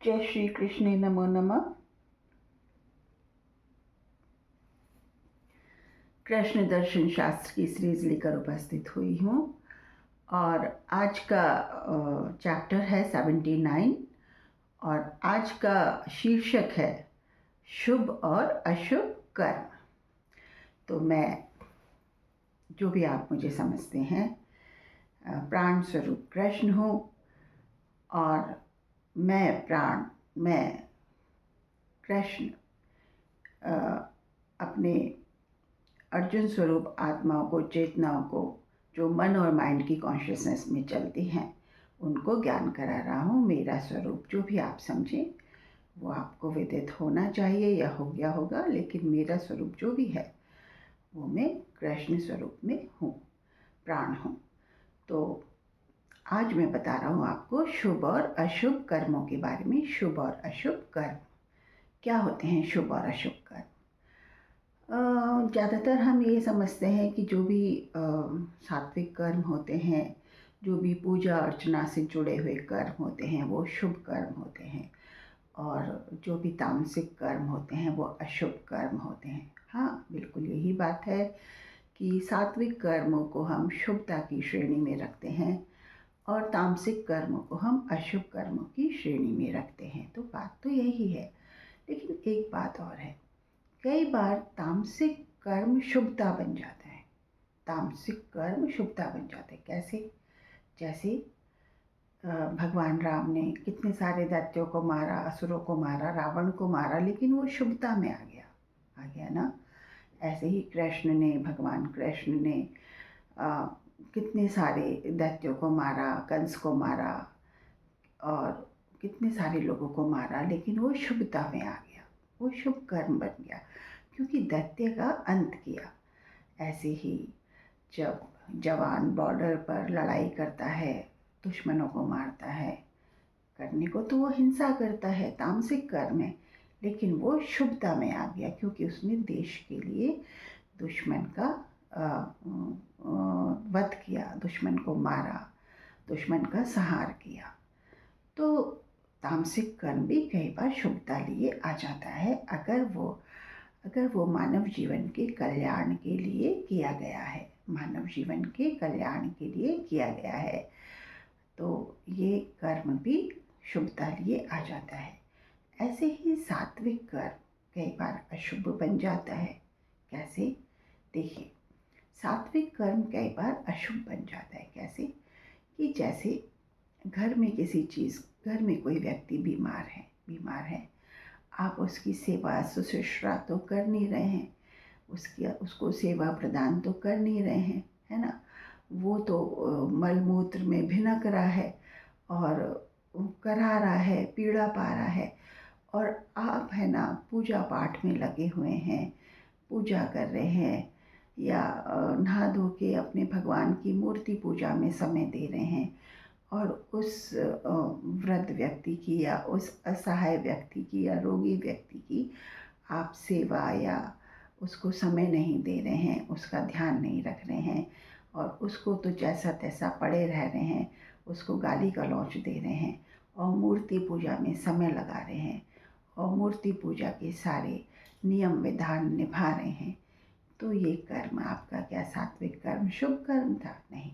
जय श्री कृष्ण नमो नमः। कृष्ण दर्शन शास्त्र की सीरीज लेकर उपस्थित हुई हूँ और आज का चैप्टर है 79 और आज का शीर्षक है शुभ और अशुभ कर्म। तो मैं जो भी आप मुझे समझते हैं प्राण स्वरूप कृष्ण हूँ और मैं कृष्ण अपने अर्जुन स्वरूप आत्माओं को, चेतनाओं को जो मन और माइंड की कॉन्शियसनेस में चलती हैं उनको ज्ञान करा रहा हूँ। मेरा स्वरूप जो भी आप समझें वो आपको विदित होना चाहिए या हो गया होगा, लेकिन मेरा स्वरूप जो भी है वो मैं कृष्ण स्वरूप में हूँ, प्राण हूँ। तो आज मैं बता रहा हूँ आपको शुभ और अशुभ कर्मों के बारे में। शुभ और अशुभ कर्म क्या होते हैं? शुभ और अशुभ कर्म ज़्यादातर हम ये समझते हैं कि जो भी सात्विक कर्म होते हैं, जो भी पूजा अर्चना से जुड़े हुए कर्म होते हैं वो शुभ कर्म होते हैं और जो भी तामसिक कर्म होते हैं वो अशुभ कर्म होते हैं। हाँ, बिल्कुल यही बात है कि सात्विक कर्मों को हम शुभता की श्रेणी में रखते हैं और तामसिक कर्मों को हम अशुभ कर्मों की श्रेणी में रखते हैं। तो बात तो यही है, लेकिन एक बात और है, कई बार तामसिक कर्म शुभता बन जाता है। तामसिक कर्म शुभता बन जाते हैं। कैसे? जैसे भगवान राम ने कितने सारे दैत्यों को मारा, असुरों को मारा, रावण को मारा, लेकिन वो शुभता में आ गया ना। ऐसे ही भगवान कृष्ण ने कितने सारे दैत्यों को मारा, कंस को मारा और कितने सारे लोगों को मारा, लेकिन वो शुभता में आ गया, वो शुभ कर्म बन गया क्योंकि दैत्य का अंत किया। ऐसे ही जब जवान बॉर्डर पर लड़ाई करता है, दुश्मनों को मारता है, करने को तो वो हिंसा करता है, तामसिक कर्म है, लेकिन वो शुभता में आ गया क्योंकि उसने देश के लिए दुश्मन का वध किया, दुश्मन को मारा, दुश्मन का संहार किया। तो तामसिक कर्म भी कई बार शुभता लिए आ जाता है अगर वो मानव जीवन के कल्याण के लिए किया गया है, मानव जीवन के कल्याण के लिए किया गया है, तो ये कर्म भी शुभता लिए आ जाता है। ऐसे ही सात्विक कर्म कई बार अशुभ बन जाता है। कैसे? देखिए, सात्विक कर्म कई बार अशुभ बन जाता है। कैसे? कि जैसे घर में कोई व्यक्ति बीमार है, आप उसकी सेवा शुश्रूषा तो कर नहीं रहे हैं, उसको सेवा प्रदान तो कर नहीं रहे हैं, है ना। वो तो मल मूत्र में भिनक रहा है और करा रहा है, पीड़ा पा रहा है, और आप है ना पूजा पाठ में लगे हुए हैं, पूजा कर रहे हैं या नहा धो के अपने भगवान की मूर्ति पूजा में समय दे रहे हैं और उस वृद्ध व्यक्ति की या उस असहाय व्यक्ति की या रोगी व्यक्ति की आप सेवा या उसको समय नहीं दे रहे हैं, उसका ध्यान नहीं रख रहे हैं और उसको तो जैसा तैसा पड़े रह रहे हैं, उसको गाली गलौच दे रहे हैं और मूर्ति पूजा में समय लगा रहे हैं और मूर्ति पूजा के सारे नियम विधान निभा रहे हैं, तो ये कर्म आपका क्या सात्विक कर्म शुभ कर्म था? नहीं,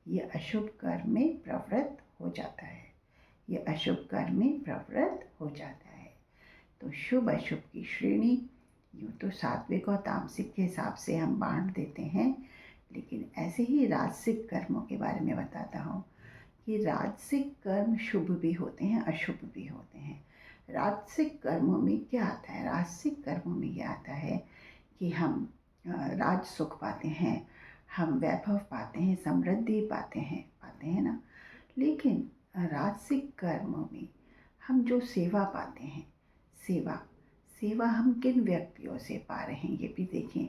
ये अशुभ कर्म में प्रवृत्त हो जाता है, ये अशुभ कर्म में प्रवृत्त हो जाता है। तो शुभ अशुभ की श्रेणी यूँ तो सात्विक और तामसिक के हिसाब से हम बांट देते हैं, लेकिन ऐसे ही राजसिक कर्मों के बारे में बताता हूँ कि राजसिक कर्म शुभ भी होते हैं, अशुभ भी होते हैं। राजसिक कर्मों में क्या आता है? राजसिक कर्मों में यह आता है कि हम राज सुख पाते हैं, हम वैभव पाते हैं, समृद्धि पाते हैं ना। लेकिन राजसिक कर्मों में हम जो सेवा पाते हैं, सेवा हम किन व्यक्तियों से पा रहे हैं ये भी देखें।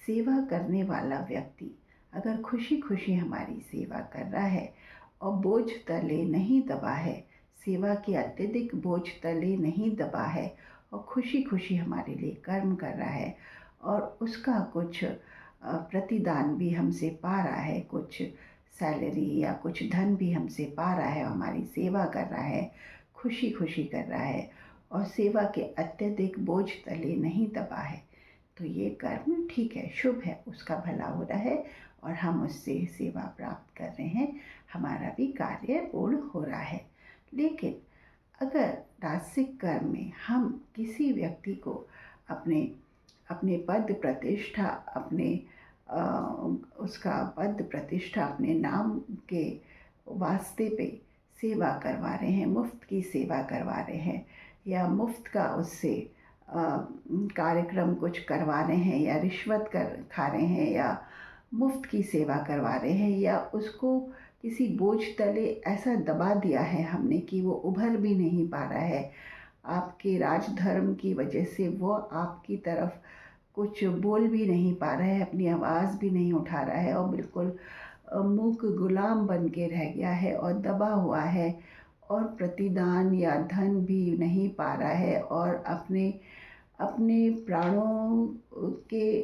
सेवा करने वाला व्यक्ति अगर खुशी खुशी हमारी सेवा कर रहा है और बोझ तले नहीं दबा है, सेवा के अत्यधिक बोझ तले नहीं दबा है और खुशी खुशी हमारे लिए कर्म कर रहा है और उसका कुछ प्रतिदान भी हमसे पा रहा है, कुछ सैलरी या कुछ धन भी हमसे पा रहा है, हमारी सेवा कर रहा है, खुशी खुशी कर रहा है और सेवा के अत्यधिक बोझ तले नहीं दबा है, तो ये कर्म ठीक है, शुभ है, उसका भला हो रहा है और हम उससे सेवा प्राप्त कर रहे हैं, हमारा भी कार्य पूर्ण हो रहा है। लेकिन अगर राजसिक कर्म में हम किसी व्यक्ति को अपने अपने पद प्रतिष्ठा उसका पद प्रतिष्ठा अपने नाम के वास्ते पे सेवा करवा रहे हैं, मुफ्त की सेवा करवा रहे हैं, या मुफ्त का उससे कार्यक्रम कुछ करवा रहे हैं, या रिश्वत खा रहे हैं, या मुफ्त की सेवा करवा रहे हैं, या उसको किसी बोझ तले ऐसा दबा दिया है हमने कि वो उभर भी नहीं पा रहा है, आपके राजधर्म की वजह से वो आपकी तरफ कुछ बोल भी नहीं पा रहा है, अपनी आवाज़ भी नहीं उठा रहा है और बिल्कुल मूक गुलाम बन के रह गया है और दबा हुआ है और प्रतिदान या धन भी नहीं पा रहा है और अपने अपने प्राणों के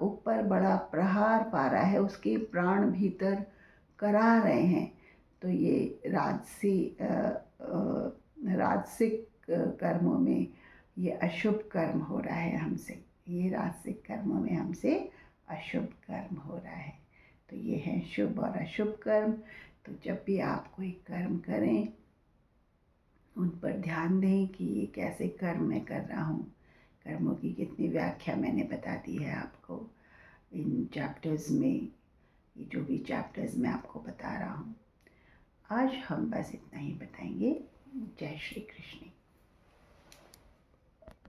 ऊपर बड़ा प्रहार पा रहा है, उसके प्राण भीतर करा रहे हैं, तो ये राजसिक कर्मों में ये अशुभ कर्म हो रहा है हमसे, ये राजसिक कर्मों में हमसे अशुभ कर्म हो रहा है। तो ये है शुभ और अशुभ कर्म। तो जब भी आप कोई कर्म करें, उन पर ध्यान दें कि ये कैसे कर्म मैं कर रहा हूँ। कर्मों की कितनी व्याख्या मैंने बता दी है आपको इन चैप्टर्स में, ये जो भी चैप्टर्स मैं आपको बता रहा हूँ। आज हम बस इतना ही बताएंगे। जय श्री कृष्ण।